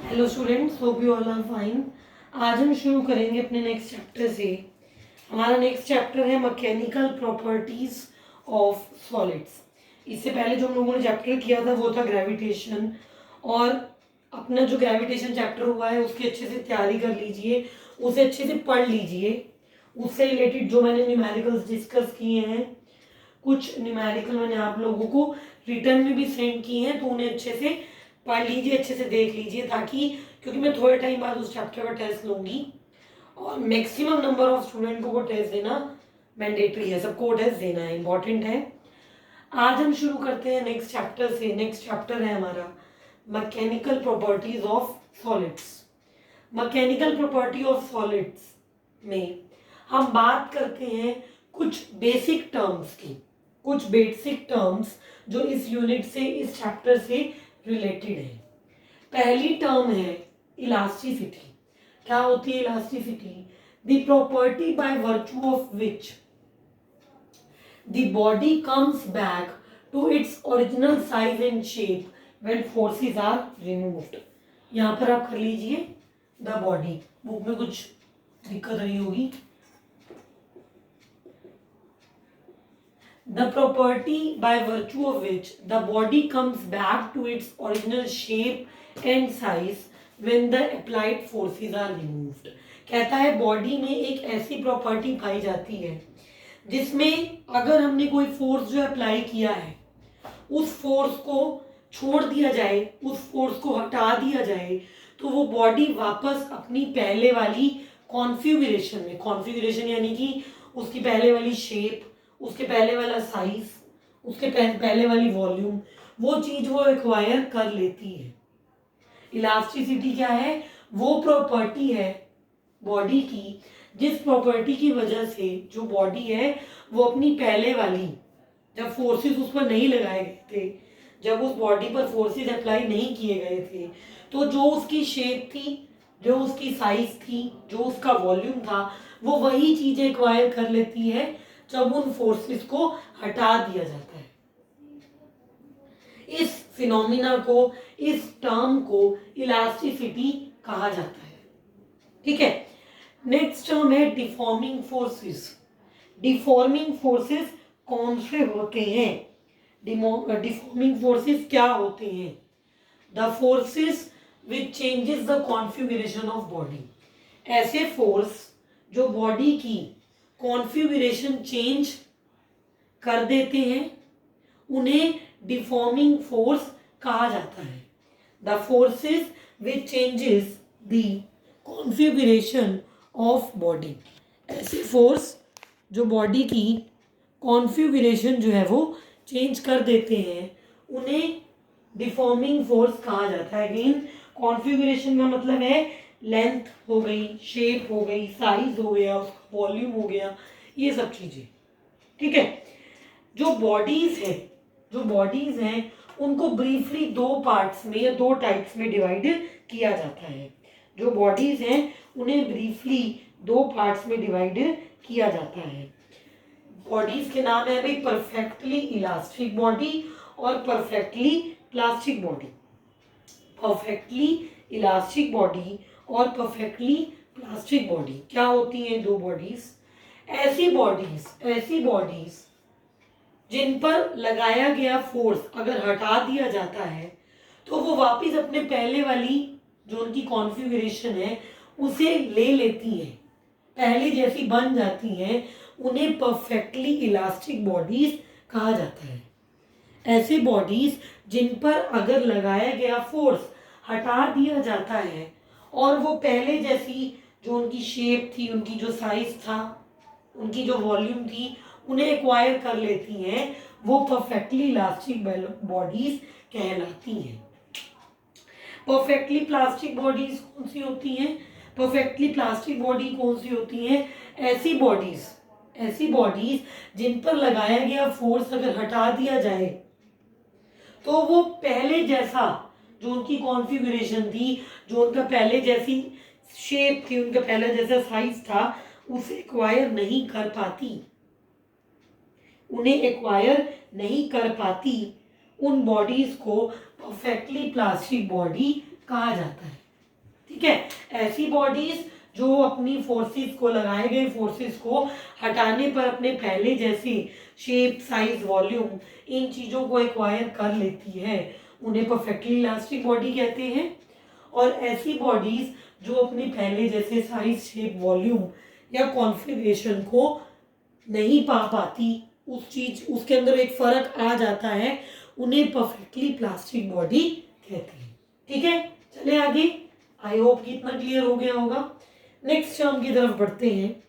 Hello students, hope you all are fine. आज हम शुरू करेंगे अपने नेक्स्ट चैप्टर से। हमारा नेक्स्ट चैप्टर है मैकेनिकल प्रॉपर्टीज ऑफ सॉलिड्स। इससे पहले जो हम लोगों ने चैप्टर किया था वो था ग्रेविटेशन, और अपना जो ग्रेविटेशन चैप्टर हुआ है उसकी अच्छे से तैयारी कर लीजिए, उसे अच्छे से पढ़ लीजिए। उससे रिलेटेड जो मैंने न्यूमेरिकल्स डिस्कस किए हैं, कुछ न्यूमेरिकल मैंने आप लोगों को रिटर्न में भी सेंड किए हैं, तो उन्हें अच्छे से पढ़ लीजिए, अच्छे से देख लीजिए, ताकि क्योंकि मैं थोड़े टाइम बाद उस चैप्टर का टेस्ट लूंगी और मैक्सिमम नंबर ऑफ स्टूडेंट को वो टेस्ट देना मैंडेटरी है, सबको टेस्ट देना है, इंपॉर्टेंट है। आज हम शुरू करते हैं नेक्स्ट चैप्टर से। नेक्स्ट चैप्टर है हमारा mechanical properties of solids. Mechanical property of solids में हम बात करते हैं कुछ बेसिक टर्म्स की, कुछ बेसिक टर्म्स जो इस यूनिट से, इस चैप्टर से रिलेटेड है। पहली टर्म है इलास्टिसिटी। क्या होती है elasticity? The property by virtue of which the body comes back to its original size and shape when forces are removed. यहां पर आप कर लीजिए द बॉडी, बुक में कुछ दिक्कत रही होगी। The property by virtue of which the body comes back to its original shape and size when the applied forces are removed। कहता है बॉडी में एक ऐसी प्रॉपर्टी पाई जाती है जिसमें अगर हमने कोई फोर्स जो अप्लाई किया है, उस फोर्स को छोड़ दिया जाए, उस फोर्स को हटा दिया जाए, तो वो बॉडी वापस अपनी पहले वाली कॉन्फ़िगरेशन में, कॉन्फ़िगरेशन यानी कि उसकी पहले वाली शेप, उसके पहले वाला साइज, उसके पहले वाली वॉल्यूम, वो चीज वो एक्वायर कर लेती है। इलास्टिसिटी क्या है? वो प्रॉपर्टी है बॉडी की जिस प्रॉपर्टी की वजह से जो बॉडी है वो अपनी पहले वाली, जब फोर्सेस उस पर नहीं लगाए गए थे, जब उस बॉडी पर फोर्सेस अप्लाई नहीं किए गए थे, तो जो उसकी शेप थी, जो उसकी साइज थी, जो उसका वॉल्यूम था, वो वही चीजें एक्वायर कर लेती है जब उन फोर्सेस को हटा दिया जाता है। इस फिनोमिना को, इस टर्म को इलास्टिसिटी कहा जाता है। ठीक है। नेक्स्ट टर्म है डिफॉर्मिंग फोर्सेस। डिफॉर्मिंग फोर्सेस कौन से होते हैं? डिफॉर्मिंग फोर्सेस क्या होते हैं? The forces which changes the configuration of body. ऐसे फोर्स जो बॉडी की कॉन्फ़िगरेशन चेंज कर देते हैं, उन्हें डिफॉर्मिंग फोर्स कहा जाता है। The forces which changes the configuration of body. ऐसे फोर्स जो बॉडी की कॉन्फ़िगरेशन जो है वो चेंज कर देते हैं, उन्हें डिफॉर्मिंग फोर्स कहा जाता है। अगेन कॉन्फ़िगरेशन का मतलब है लेंथ हो गई, शेप हो गई, साइज हो गया, वॉल्यूम हो गया, ये सब चीजें। ठीक है। जो बॉडीज हैं उनको ब्रीफली दो पार्ट्स में या दो टाइप्स में डिवाइड किया जाता है। जो बॉडीज हैं उन्हें ब्रीफली दो पार्ट्स में डिवाइड किया जाता है। बॉडीज के नाम है भाई परफेक्टली इलास्टिक बॉडी और perfectly plastic body. Perfectly elastic body और परफेक्टली प्लास्टिक बॉडी क्या होती हैं? दो बॉडीज। ऐसी बॉडीज जिन पर लगाया गया फोर्स अगर हटा दिया जाता है तो वो वापस अपने पहले वाली जो उनकी कॉन्फ़िगरेशन है उसे ले लेती हैं, पहले जैसी बन जाती हैं, उन्हें परफेक्टली इलास्टिक बॉडीज कहा जाता है। ऐसी बॉडीज जिन पर अगर लगाया गया फोर्स हटा दिया जाता है और वो पहले जैसी जो उनकी शेप थी, उनकी जो साइज था, उनकी जो वॉल्यूम थी, उन्हें एक्वायर कर लेती हैं, वो परफेक्टली इलास्टिक बॉडीज कहलाती हैं। परफेक्टली प्लास्टिक बॉडीज कौन सी होती हैं? परफेक्टली प्लास्टिक बॉडी कौन सी होती हैं? ऐसी बॉडीज जिन पर लगाया गया फोर्स अगर हटा दिया जाए तो वो पहले जैसा जो उनकी कॉन्फ़िगरेशन थी, जो उनका पहले जैसी शेप थी, उनका पहले जैसा साइज था, उसे एक्वायर नहीं कर पाती, उन्हें एक्वायर नहीं कर पाती। उन बॉडीज को परफेक्टली प्लास्टिक बॉडी कहा जाता है। ठीक है, ऐसी बॉडीज जो अपनी फोर्सेस को, लगाए गए फोर्सेस को हटाने पर अपने पहले जैसी शेप, साइज, वॉल्यूम, इन चीज़ों को एक्वायर कर लेती है, उन्हें परफेक्टली इलास्टिक बॉडी कहते हैं। और ऐसी बॉडीज जो अपने पहले जैसे साइज, शेप, वॉल्यूम या कॉन्फ़िगरेशन को नहीं पा पाती, उसके अंदर एक फर्क आ जाता है, उन्हें परफेक्टली प्लास्टिक बॉडी कहते हैं। ठीक है, चले आगे। आई होप कि इतना क्लियर हो गया होगा। नेक्स्ट टर्म की तरफ बढ़ते हैं।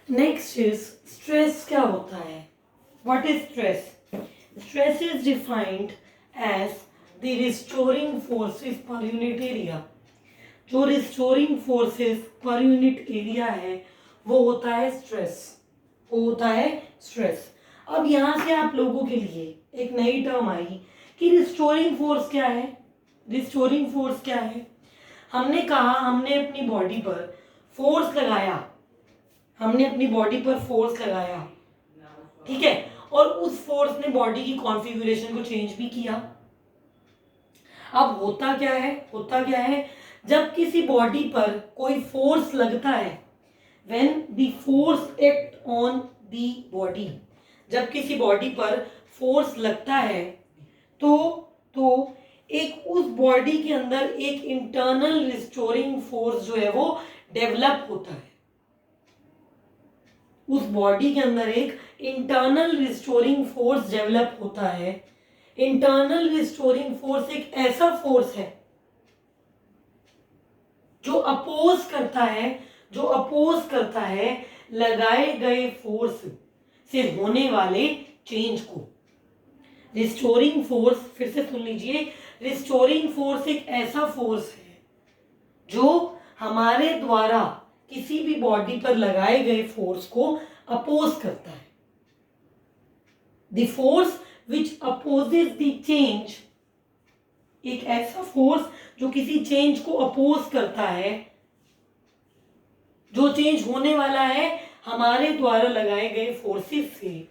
Next is stress. क्या होता है? What is stress? Stress is defined as the restoring forces per unit area. जो restoring forces per unit area है वो होता है स्ट्रेस, वो होता है स्ट्रेस। अब यहाँ से आप लोगों के लिए एक नई टर्म आई कि रिस्टोरिंग फोर्स क्या है। रिस्टोरिंग फोर्स क्या है? हमने कहा हमने अपनी बॉडी पर फोर्स लगाया, हमने अपनी बॉडी पर फोर्स लगाया, ठीक है, और उस फोर्स ने बॉडी की कॉन्फ़िगरेशन को चेंज भी किया। अब होता क्या है? होता क्या है, जब किसी बॉडी पर कोई फोर्स लगता है, when the force act on the body, जब किसी बॉडी पर फोर्स लगता है तो एक उस बॉडी के अंदर एक इंटरनल रिस्टोरिंग फोर्स जो है वो डेवलप होता है। उस बॉडी के अंदर एक इंटरनल रिस्टोरिंग फोर्स डेवलप होता है। इंटरनल रिस्टोरिंग फोर्स एक ऐसा फोर्स है जो अपोज करता है लगाए गए फोर्स से होने वाले चेंज को। रिस्टोरिंग फोर्स, फिर से सुन लीजिए, रिस्टोरिंग फोर्स एक ऐसा फोर्स है जो हमारे द्वारा किसी भी बॉडी पर लगाए गए फोर्स को अपोज करता है। The force which opposes the change, एक ऐसा फोर्स जो किसी चेंज को अपोज करता है, जो चेंज होने वाला है हमारे द्वारा लगाए गए फोर्सेस से,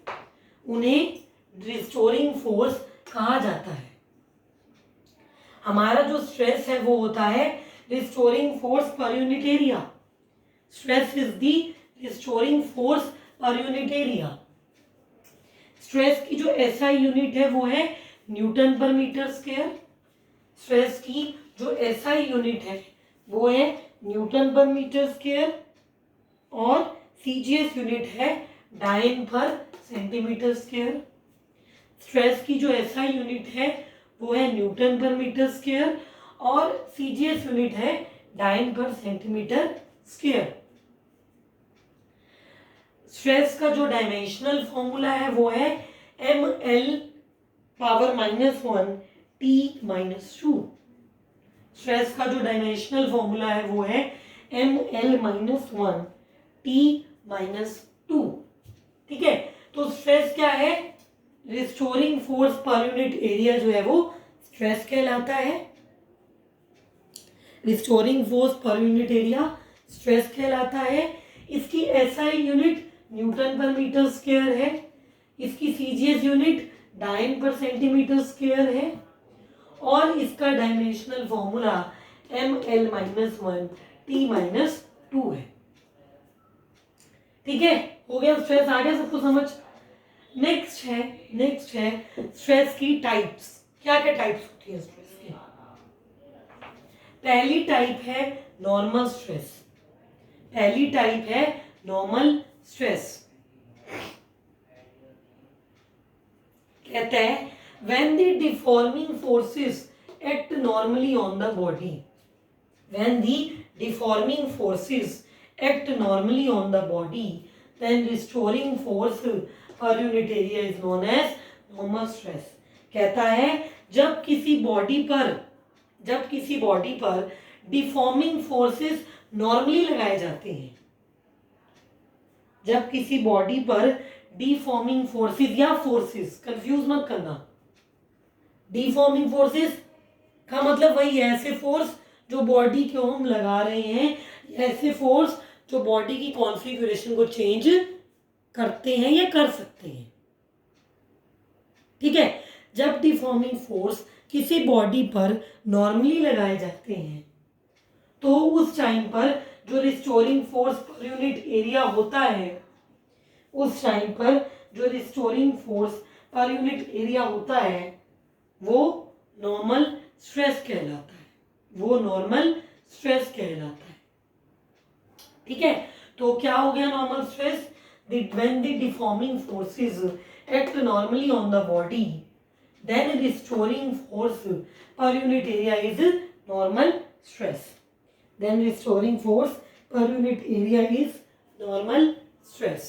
उन्हें रिस्टोरिंग फोर्स कहा जाता है। हमारा जो स्ट्रेस है वो होता है रिस्टोरिंग फोर्स पर unit area. Stress is the restoring force पर यूनिट एरिया। स्ट्रेस की जो एसआई यूनिट है वो है न्यूटन पर मीटर स्क्वायर। स्ट्रेस की जो एसआई यूनिट है वो है न्यूटन पर मीटर स्क्वायर और सीजीएस यूनिट है डायन पर सेंटीमीटर स्क्वायर। स्ट्रेस की जो एसआई यूनिट है वो है न्यूटन पर मीटर स्क्वायर और सीजीएस यूनिट है डायन पर सेंटीमीटर स्क्वायर। स्ट्रेस का जो डायमेंशनल फॉर्मूला है वो है ml पावर -1 T-2। स्ट्रेस का जो डायमेंशनल फॉर्मूला है वो है ml-1 T-2। ठीक है, तो स्ट्रेस क्या है? रिस्टोरिंग फोर्स पर यूनिट एरिया जो है वो स्ट्रेस कहलाता है। रिस्टोरिंग फोर्स पर यूनिट एरिया स्ट्रेस कहलाता है। इसकी एसआई यूनिट न्यूटन पर मीटर स्क्वायर है। इसकी सीजीएस यूनिट डायन पर सेंटीमीटर स्क्वायर है और इसका डायमेंशनल फॉर्मूला ml-1 T-2 है। ठीक है, हो गया, स्ट्रेस आ गया सबको समझ। नेक्स्ट है स्ट्रेस की टाइप्स। क्या क्या टाइप्स होती है स्ट्रेस की? पहली टाइप है नॉर्मल स्ट्रेस। पहली टाइप है नॉर्मल स्ट्रेस। कहता है when the deforming forces act normally on the body, when the deforming forces act normally on the body, then restoring force per unit area is known as normal stress। कहता है जब किसी body पर deforming forces normally लगाए जाते हैं, जब किसी बॉडी पर डिफॉर्मिंग फोर्सेस या फोर्सेस, कंफ्यूज मत करना, डिफॉर्मिंग फोर्सेस का मतलब वही है ऐसे फोर्स जो बॉडी को हम लगा रहे हैं, ऐसे फोर्स जो बॉडी की कॉन्फ़िगरेशन को चेंज करते हैं या कर सकते हैं। ठीक है, जब डिफॉर्मिंग फोर्स किसी बॉडी पर नॉर्मली लगाए जाते हैं तो उस टाइम पर जो रिस्टोरिंग फोर्स पर यूनिट एरिया होता है, उस टाइम पर जो रिस्टोरिंग फोर्स पर यूनिट एरिया होता है वो नॉर्मल स्ट्रेस कहलाता है, वो नॉर्मल स्ट्रेस कहलाता है। ठीक है, तो क्या हो गया normal stress? When the deforming forces act normally on the body then restoring force per unit area is normal stress. Then restoring force per unit area is normal stress.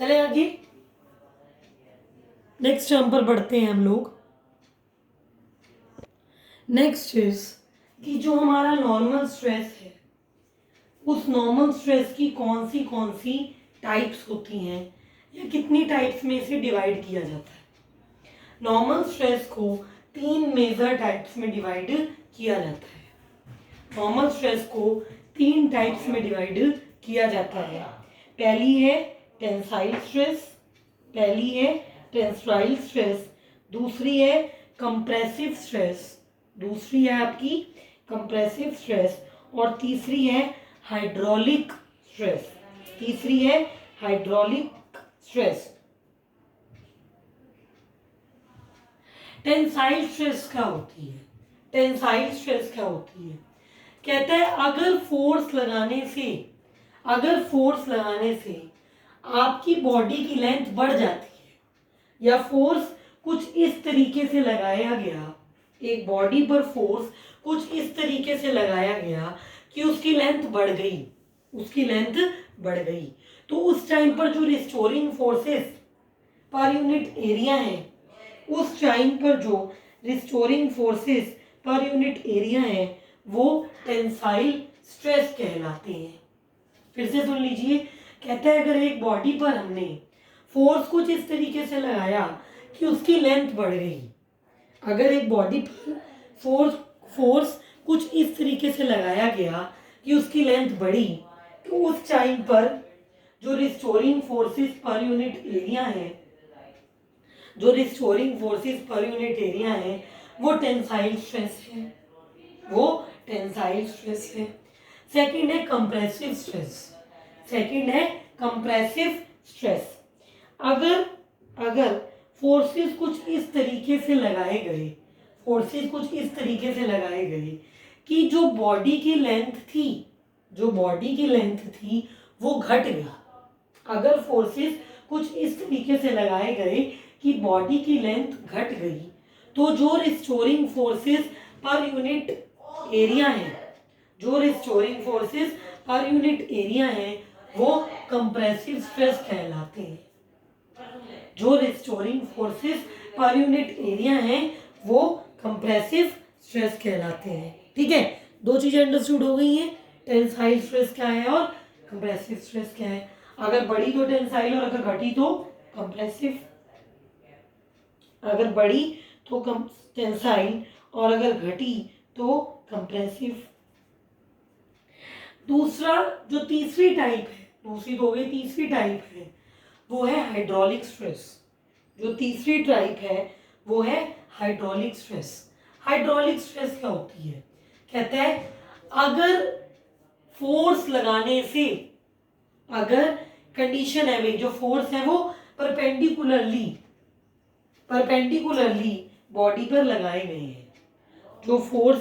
चले आगे, नेक्स्ट टर्म पर बढ़ते हैं हम लोग। Next is कि जो हमारा नॉर्मल स्ट्रेस है, उस नॉर्मल स्ट्रेस की कौन सी टाइप्स होती हैं या कितनी टाइप्स में इसे डिवाइड किया जाता है। नॉर्मल स्ट्रेस को 3 मेजर टाइप्स में डिवाइड किया जाता है। नॉर्मल स्ट्रेस को 3 टाइप्स में डिवाइड किया जाता है। पहली है टेंसाइल स्ट्रेस, पहली है टेंसाइल स्ट्रेस, दूसरी है कंप्रेसिव स्ट्रेस, दूसरी है आपकी कंप्रेसिव स्ट्रेस, और तीसरी है हाइड्रोलिक स्ट्रेस, तीसरी है हाइड्रोलिक स्ट्रेस। टेंसाइल स्ट्रेस क्या होती है? टेंसाइल स्ट्रेस क्या होती है? कहता है अगर फोर्स लगाने से आपकी बॉडी की लेंथ बढ़ जाती है या फोर्स कुछ इस तरीके से लगाया गया, एक बॉडी पर फोर्स कुछ इस तरीके से लगाया गया कि उसकी लेंथ बढ़ गई, तो उस टाइम पर जो restoring forces per unit area है, उस टाइम पर जो restoring forces per unit area है वो टेंसाइल स्ट्रेस कहलाते हैं। फिर से सुन लीजिए, कहता है अगर एक बॉडी पर हमने फोर्स कुछ इस तरीके से लगाया कि उसकी लेंथ बढ़ गई, अगर एक बॉडी पर फोर्स कुछ इस तरीके से लगाया गया कि उसकी लेंथ बढ़ी, तो उस टाइम पर जो restoring forces per unit area है, जो restoring forces per unit area है वो टेंसाइल स्ट्रेस है, वो टेंसाइल स्ट्रेस है। सेकंड है कंप्रेसिव स्ट्रेस, सेकंड है कंप्रेसिव स्ट्रेस। अगर फोर्सेस कुछ इस तरीके से लगाए गए, फोर्सेस कुछ इस तरीके से लगाए गए कि जो बॉडी की लेंथ थी वो घट गई, अगर फोर्सेस कुछ इस तरीके से लगाए गए कि बॉडी की लेंथ घट गई, तो जो restoring forces per unit area है, जो restoring forces per unit area है वो कंप्रेसिव स्ट्रेस कहलाते हैं। जो restoring forces per unit area है वो कंप्रेसिव स्ट्रेस कहलाते हैं। ठीक है, दो चीजें अंडरस्टूड हो गई हैं, टेंसाइल स्ट्रेस क्या है और कंप्रेसिव स्ट्रेस क्या है। अगर बढ़ी तो टेंसाइल और अगर घटी तो कंप्रेसिव, अगर बढ़ी तो टेंसाइल और अगर घटी तो कंप्रेसिव। दूसरा जो तीसरी टाइप है, दूसरी तो हो गई, तीसरी टाइप है वो है हाइड्रोलिक स्ट्रेस। जो तीसरी टाइप है वो है हाइड्रोलिक स्ट्रेस। हाइड्रोलिक स्ट्रेस क्या होती है? कहता है अगर फोर्स लगाने से, अगर कंडीशन है भाई जो फोर्स है वो परपेंडिकुलरली बॉडी पर लगाए गए हैं, जो फोर्स